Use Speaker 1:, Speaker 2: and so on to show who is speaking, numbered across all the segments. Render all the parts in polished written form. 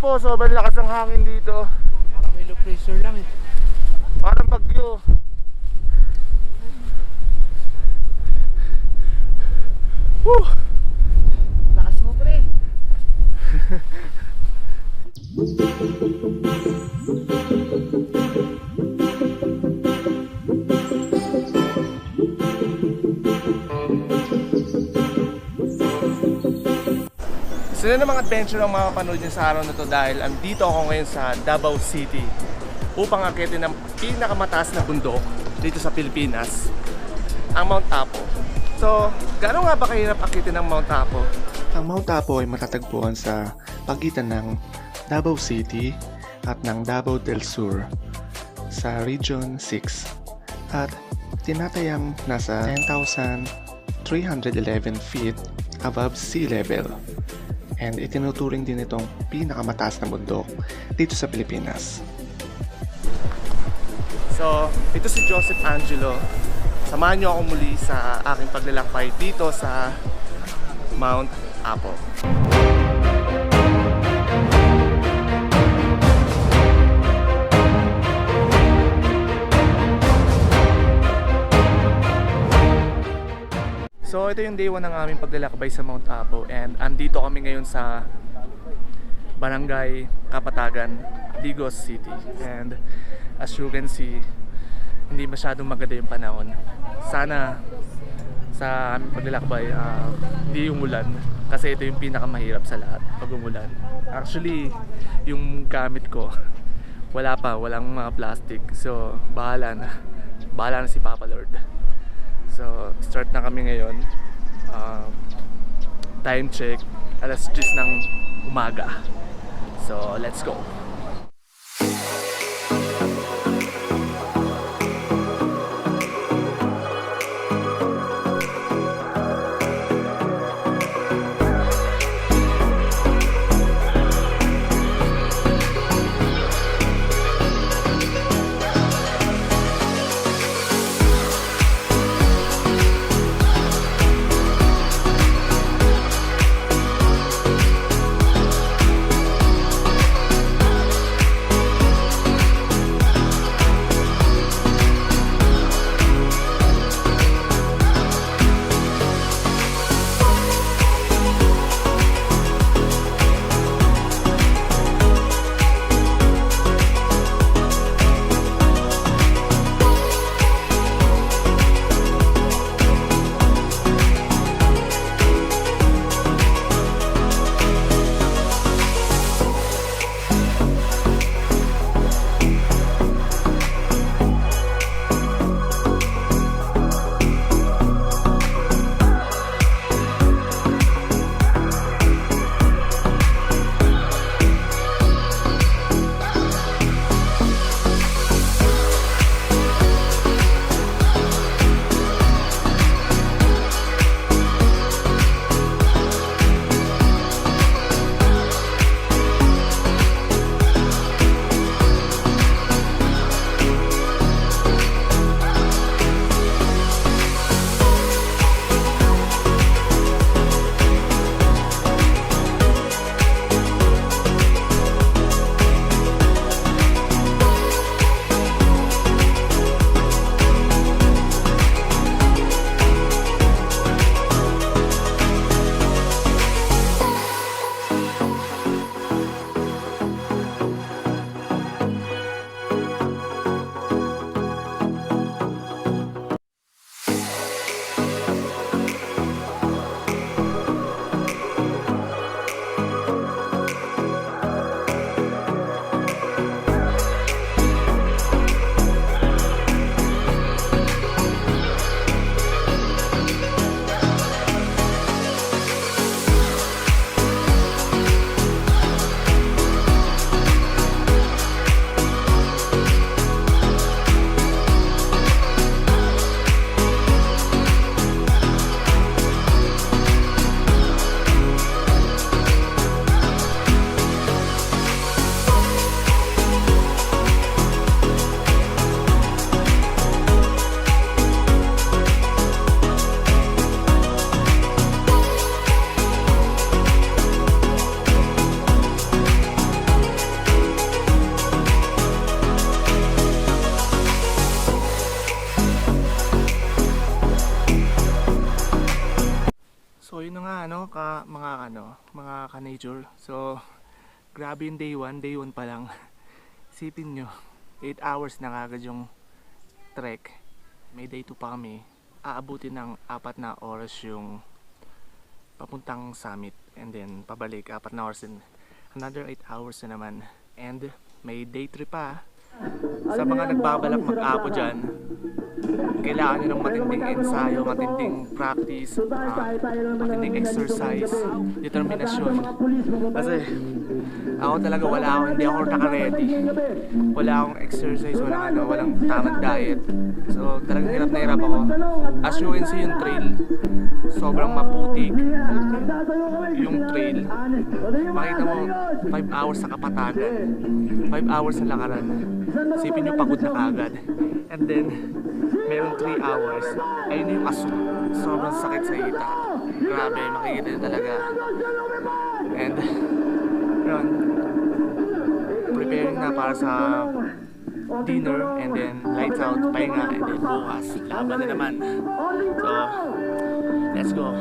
Speaker 1: po, sobrang lakas ng hangin dito.
Speaker 2: Parang may low pressure lang eh.
Speaker 1: Parang bagyo. Woo!
Speaker 2: Lakas mo pre.
Speaker 1: So yun ang mga adventure ang makapanood nyo sa araw na to dahil andito ako ngayon sa Davao City upang akitin ang pinakamataas na bundok dito sa Pilipinas, ang Mount Apo. So, gaano nga ba kahirap akitin ang Mount Apo?
Speaker 3: Ang Mount Apo ay matatagpuan sa pagitan ng Davao City at ng Davao del Sur sa Region 6 at tinatayang nasa 10,311 feet above sea level. And itinuturing din itong pinakamataas na bundok dito sa Pilipinas.
Speaker 1: So, ito si Joseph Angelo. Samahan niyo ako muli sa aking paglalakbay dito sa Mount Apo. So ito yung day 1 ng aming paglalakbay sa Mount Apo and andito kami ngayon sa Barangay Kapatagan, Digos City. And as you can see, hindi masyadong maganda yung panahon. Sana sa aming paglalakbay hindi umulan kasi ito yung pinakamahirap sa lahat pag umulan. Actually, yung gamit ko walang mga plastic. So bahala na si Papa Lord. So, start na kami ngayon. Time check, alas 10 ng umaga. So, let's go. mga ka-nature. So, grabe yung day 1 pa lang. Isipin nyo, 8 hours na kagad yung trek. May day 2 pa kami. Aabutin ng 4 na oras yung papuntang summit. And then, pabalik, 4 na oras and another 8 hours na naman. And may day 3 pa. Sa mga nagbabalak mag-apo dyan, kailangan nyo ng matinding ensayo, matinding practice, matinding exercise, determinasyon. Kasi ako talaga hindi ako naka-ready. Wala akong exercise, walang tamang diet. So talagang hirap na hirap ako. As you can see yung trail, sobrang maputik yung trail. Makita mo 5 hours sa Kapatagan, 5 hours sa lakaran. Sipin nyo pagod na kagad. And then meron 3 hours. Ayun yung sobrang sakit sa hita. Grabe, makikita nyo talaga. And yun, preparing na para sa dinner. And then lights out, pahinga. And then bukas, laban na naman. So, let's go.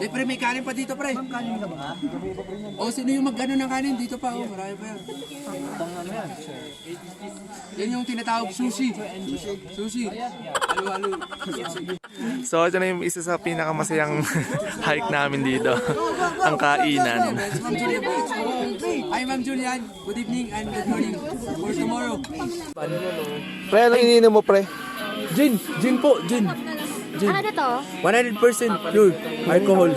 Speaker 2: Pre, may kanin pa dito, pre. Kanin ka ba? O, sino yung mag-ano ng kanin? Dito pa, oh. Marami pa yan. Yan yung tinatawag sushi. Sushi. Halo-halo.
Speaker 1: So ito na yung isa sa pinakamasayang hike namin dito. Ang kainan.
Speaker 2: Hi, Ma'am Julian. Good evening and good morning. For tomorrow.
Speaker 3: Pre, ano iniinom mo, pre?
Speaker 2: Gin. Gin po. Gin.
Speaker 4: Ano to?
Speaker 2: 100% pure alcohol.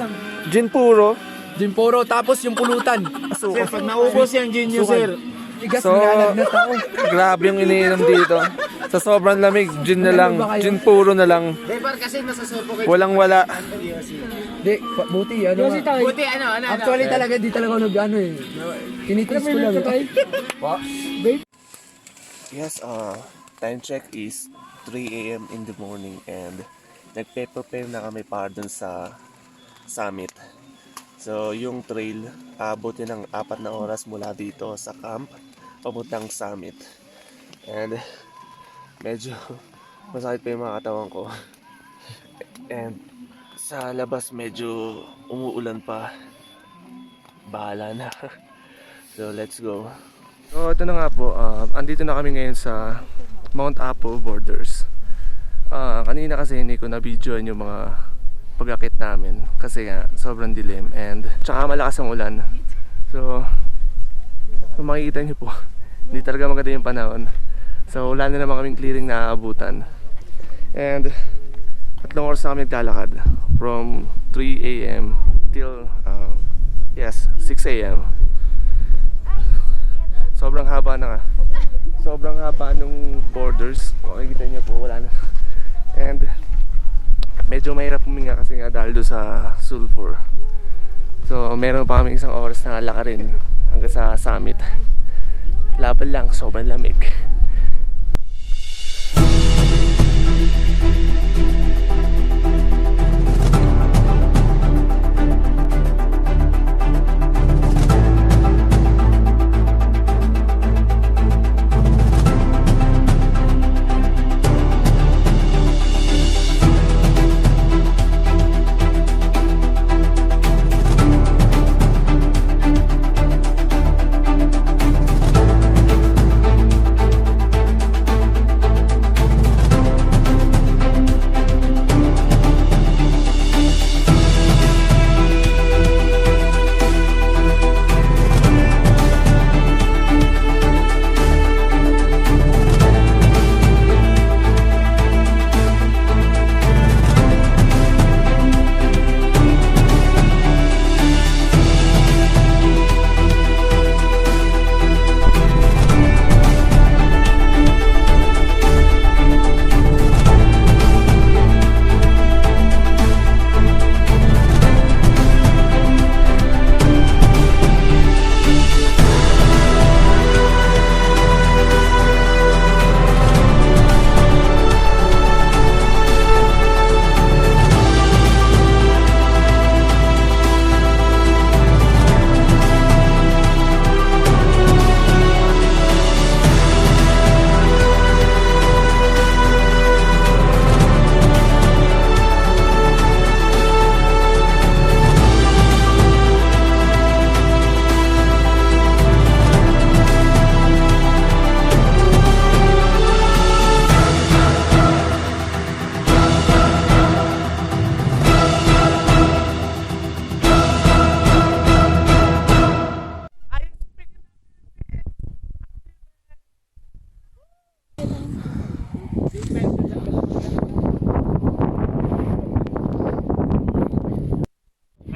Speaker 3: Gin puro?
Speaker 2: Gin puro. Tapos yung pulutan.
Speaker 3: Sir, pag naubos yung gin nyo, sir.
Speaker 2: Igas,
Speaker 3: So,
Speaker 2: nilalagnat ako.
Speaker 3: grabe yung iniinom dito. Sa sobrang lamig, gin na lang. Gin puro na lang. Walang wala.
Speaker 2: Di, buti. Buti, actually talaga, di talaga ako nag-ano eh. Tinitiis ko lang.
Speaker 3: Yes, time check is 3 a.m. in the morning and nagpe-prepare na kami para dun sa summit. So, yung trail, abutin ng 4 na oras mula dito sa camp, papuntang summit. And, medyo masakit pa yung mga katawan ko. And, sa labas medyo umuulan pa. Bahala na. So, let's go. So, ito na nga po. Andito na kami ngayon sa Mount Apo borders. Kanina kasi hindi ko na-videoan yung mga pag-akit namin kasi nga sobrang dilim and tsaka malakas ang ulan. So kung makikita nyo po, hindi talaga maganda yung panahon. So wala na naman kaming clearing na aabutan. And 3 oras na kami naglalakad from 3 a.m. till 6 a.m. Sobrang haba nung borders. Makikita nyo po, wala na. And medyo mahirap huminga kasi nga dahil doon sa sulfur. So meron pa kami 1 oras na lakarin hanggang sa summit. Laban lang, sobrang lamig.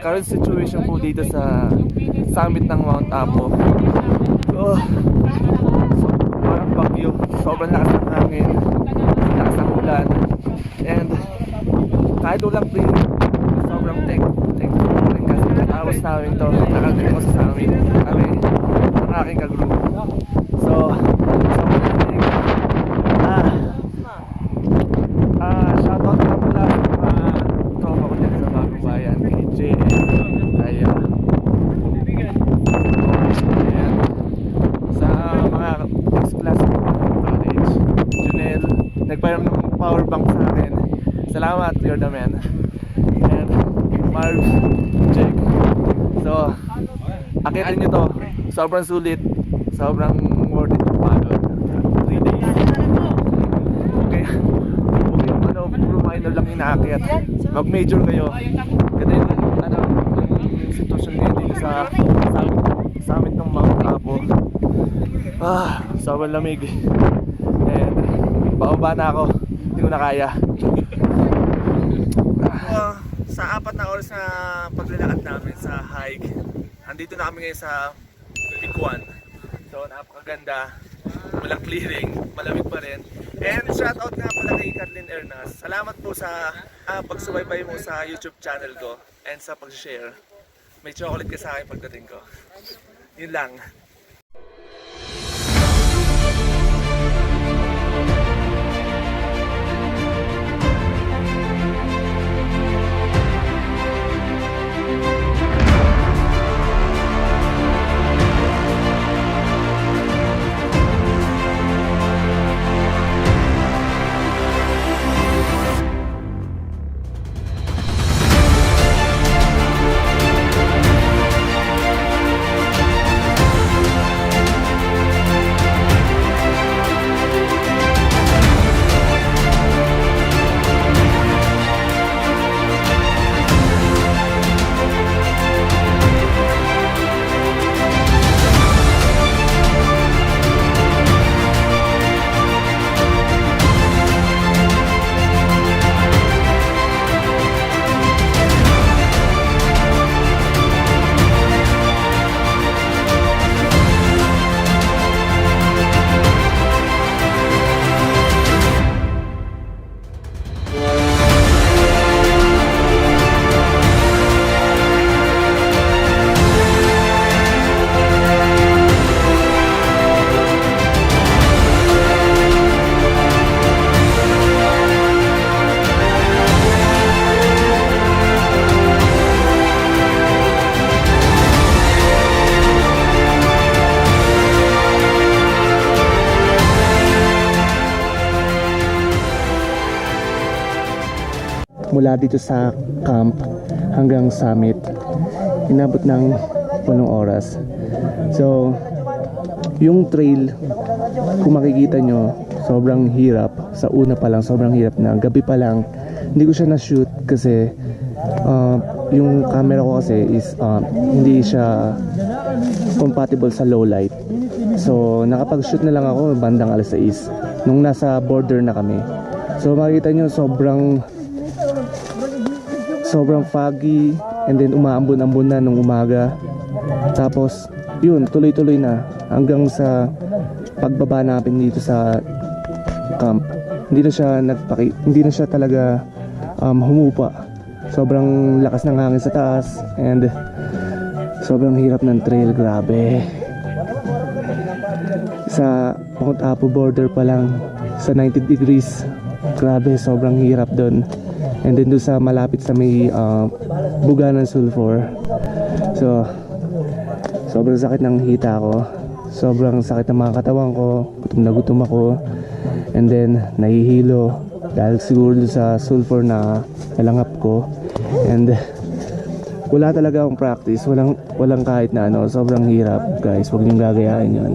Speaker 1: current situation po dito sa summit ng Mount Apo. So parang bagyo, sobrang lakas ng hangin, lakas ng ulan, and kahit walang plane, sobrang thankful ko rin kasi natapos namin to, nakarating ko sa summit kami ng aking kagroup. So shoutout nga pala sa mga tropa ko dyan sa Bagong Bayan, kay Jay, kay sa mga ex-class ko ng college, Junel, nagpayam ng power bank sa akin. Salamat, you're the man. And Marv, Jake. So, akitin nyo to. Sobrang sulit, sobrang worth it yung pagod. 3 days. Okay, puro minor lang inaakyat. Mag-major kayo. Kasi yung sitwasyon ngayon dito sa summit ng Mount Apo. Sobrang lamig. And paubaba na ako. Hindi ko na kaya. Sa 4 na oras na paglalakad namin sa hike, andito na kami ngayon sa Peak 1. So napakaganda, walang clearing, malamig pa rin. And shoutout nga pala kay Kathleen Ernas. Salamat po sa pagsubaybay mo sa YouTube channel ko and sa pag-share. May chocolate ka sa akin pagdating ko. Yun lang. Mula dito sa camp hanggang summit, inabot ng 8 oras. So yung trail, kung makikita nyo, sobrang hirap. Sa una pa lang sobrang hirap na. Gabi pa lang hindi ko siya na-shoot kasi yung camera ko kasi is hindi siya compatible sa low light. So nakapag-shoot na lang ako bandang alas 6 nung nasa border na kami. So makikita nyo sobrang foggy, and then umaambon-ambon na nung umaga. Tapos yun, tuloy-tuloy na hanggang sa pagbaba natin dito sa camp. Hindi na siya talaga humupa. Sobrang lakas ng hangin sa taas and sobrang hirap ng trail, grabe. Sa Mount Apo border pa lang, sa 90 degrees, grabe, sobrang hirap doon. And then doon sa malapit sa may buga ng sulfur. So sobrang sakit ng hita ko, sobrang sakit ng mga katawan ko, gutom na gutom ako, and then nahihilo dahil siguro doon sa sulfur na nalangap ko. And wala talaga akong practice, walang kahit na ano. Sobrang hirap guys, huwag niyong gagayahin yun.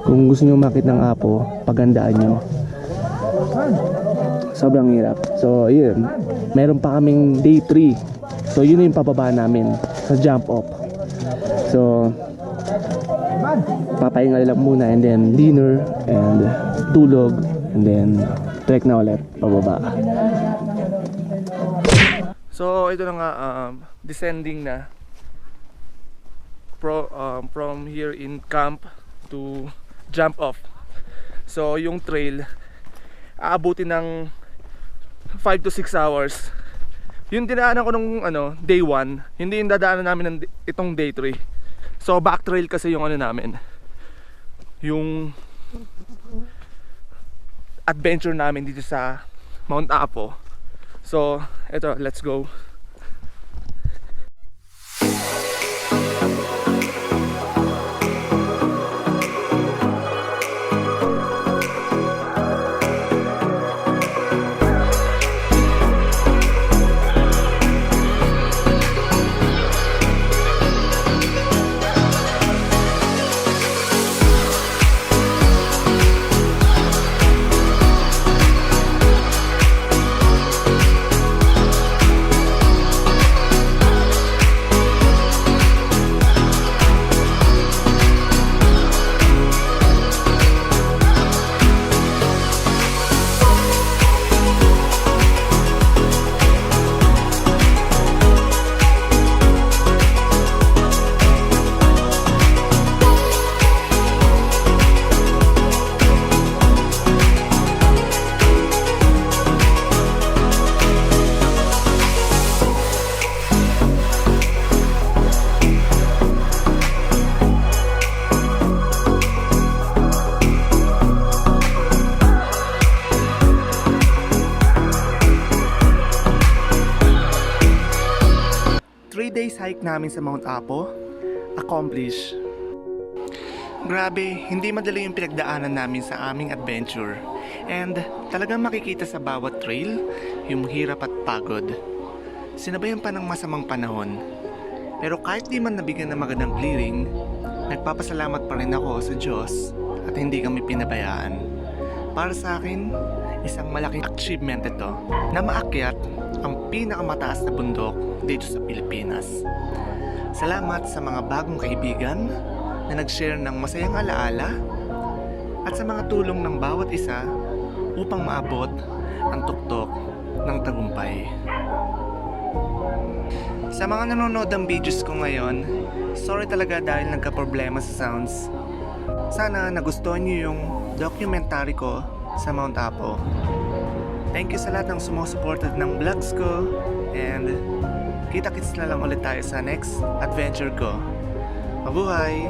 Speaker 1: Kung gusto niyo makit ng Apo, pagandaan nyo. Sobrang hirap. So yun, meron pa kaming day 3. So yun yung pababa namin sa jump off. So papahinga lang muna, and then dinner and tulog, and then trek na ulit pababa. So ito na nga, descending na. from here in camp to jump off. So yung trail aabutin ng 5 to 6 hours. Yung dinaanan ko nung day 1, hindi yung dadaanan namin ng itong day 3. So backtrail kasi yung namin, yung adventure namin dito sa Mount Apo. So eto, let's go. Days hike namin sa Mount Apo, accomplish. Grabe, hindi madali yung pinagdaanan namin sa aming adventure. And talagang makikita sa bawat trail yung hirap at pagod. Sinabayan pa ng masamang panahon. Pero kahit di man nabigyan ng magandang clearing, nagpapasalamat pa rin ako sa Diyos at hindi kami pinabayaan. Para sa akin, isang malaking achievement ito na maakyat ang pinakamataas na bundok dito sa Pilipinas. Salamat sa mga bagong kaibigan na nag-share ng masayang alaala at sa mga tulong ng bawat isa upang maabot ang tuktok ng tagumpay. Sa mga nanonood ng videos ko ngayon, sorry talaga dahil nagka-problema sa sounds. Sana nagustuhan niyo yung documentary ko sa Mount Apo. Thank you sa lahat ng sumusuporta ng vlogs ko, and kita-kits na lang ulit tayo sa next adventure ko. Mabuhay!